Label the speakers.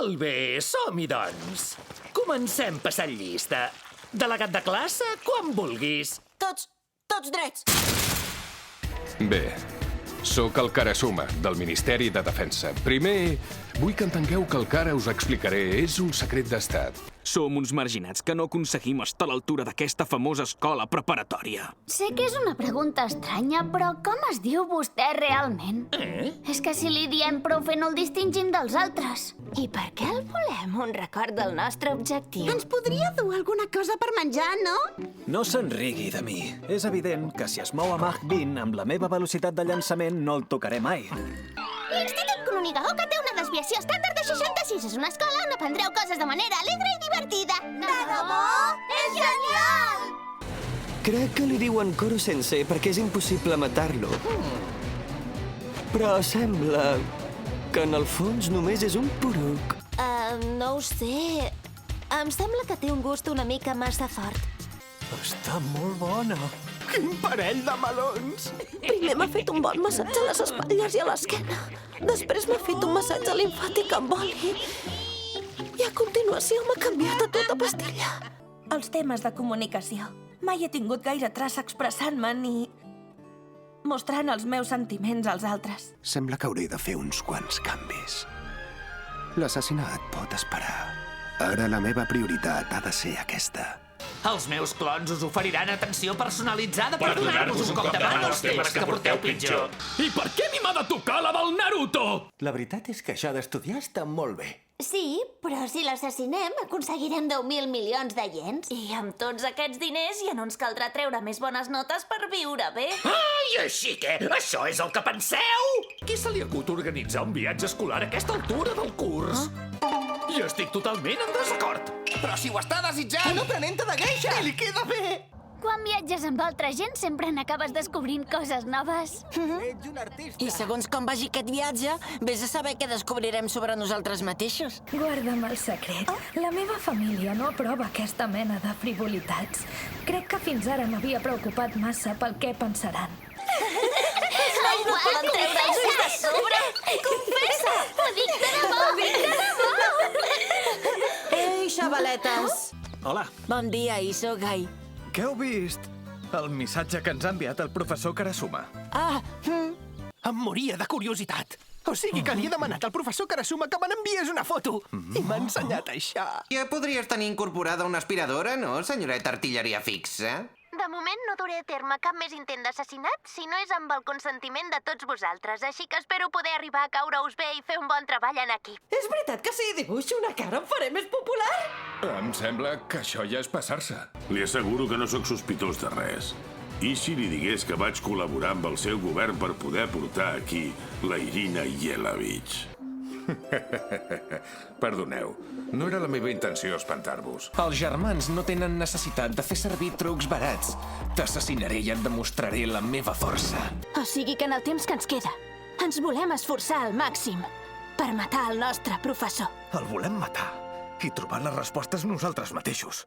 Speaker 1: Molt bé, som-hi, doncs. Comencem passant llista. Delegat de classe, quan vulguis.
Speaker 2: Tots drets.
Speaker 3: Bé, sóc el Karasuma, del Ministeri de Defensa. Primer, vull que entengueu que el que ara us explicaré és un secret d'estat.
Speaker 4: Som uns marginats que no aconseguim estar a l'altura d'aquesta famosa escola preparatòria.
Speaker 5: Sé que és una pregunta estranya, però com es diu vostè realment? És que si li diem profe no el distingim dels altres.
Speaker 2: I per què el volem? Un record del nostre objectiu.
Speaker 6: Ens podria dur alguna cosa per menjar, no?
Speaker 7: No se'n rigui de mi. És evident que si es mou a Mach 20 amb la meva velocitat de llançament no el tocaré mai.
Speaker 5: L'Institut Kununigaoka té una desviació estàndard de 66. És una escola on aprendreu coses de manera alegre i divertida. De debò? És genial!
Speaker 8: Crec que li diuen Koro-sensei perquè és impossible matar-lo. Però sembla que en el fons només és un poruc.
Speaker 2: No ho sé. Em sembla que té un gust una mica massa fort.
Speaker 7: Està molt bona. Quin parell de melons!
Speaker 2: Primer m'ha fet un bon massatge a les espatlles i a l'esquena. Després m'ha fet un massatge limfàtic amb oli. I a continuació m'ha canviat a tota pastilla.
Speaker 9: Els temes de comunicació. Mai he tingut gaire traça expressant-me ni mostrant els meus sentiments als altres.
Speaker 10: Sembla que hauré de fer uns quants canvis. L'assassinat pot esperar. Ara la meva prioritat ha de ser aquesta.
Speaker 1: Els meus clons us oferiran atenció personalitzada per donar-vos un cop de mà als temes que porteu pitjor.
Speaker 4: I per què a mi m'ha de tocar la del Naruto?
Speaker 7: La veritat és que això d'estudiar està molt bé.
Speaker 2: Sí, però si l'assassinem aconseguirem 10.000 milions de iens. I amb tots aquests diners ja no ens caldrà treure més bones notes per viure bé.
Speaker 1: Ai, així que això és el que penseu? Qui se li acut organitzar un viatge escolar a aquesta altura del curs? Jo estic totalment en desacord.
Speaker 7: Però si ho està desitjant! Un aprenent de geisha! I li queda bé!
Speaker 5: Quan viatges amb altra gent sempre n'acabes descobrint coses noves.
Speaker 7: Ets un artista!
Speaker 2: I segons com vagi aquest viatge, vés a saber què descobrirem sobre nosaltres mateixos.
Speaker 9: Guarda'm el secret. La meva família no aprova aquesta mena de frivolitats. Crec que fins ara m'havia preocupat massa pel què pensaran.
Speaker 2: Mai no poden treure els ulls de sobre!
Speaker 5: Confessa! Ho dic de debò! Ho dic de debò!
Speaker 2: Ei, xavaletes!
Speaker 7: Hola,
Speaker 2: Bon dia, Isogai.
Speaker 7: què heu vist? El missatge que ens ha enviat el professor Karasuma.
Speaker 11: Em moria de curiositat. O sigui que li he demanat al professor Karasuma que me n'enviés una foto. I m'ha ensenyat això.
Speaker 12: Ja podries tenir incorporada una aspiradora, no, senyoreta artilleria fixa?
Speaker 5: De moment no duré a terme cap més intent d'assassinat si no és amb el consentiment de tots vosaltres, així que espero poder arribar a caure-us bé i fer un bon treball en equip.
Speaker 9: És veritat que si dibuixo una cara em faré més popular?
Speaker 3: Em sembla que això ja és passar-se.
Speaker 13: Li asseguro que no sóc sospitós de res. I si li digués que vaig col·laborar amb el seu govern per poder portar aquí la Irina Yelavich?
Speaker 3: Perdoneu, no era la meva intenció espantar-vos.
Speaker 11: Els germans no tenen necessitat de fer servir trucs barats. T'assassinaré i et demostraré la meva força.
Speaker 2: O sigui que en el temps que ens queda, ens volem esforçar al màxim per matar el nostre professor.
Speaker 7: El volem matar i trobar les respostes nosaltres mateixos.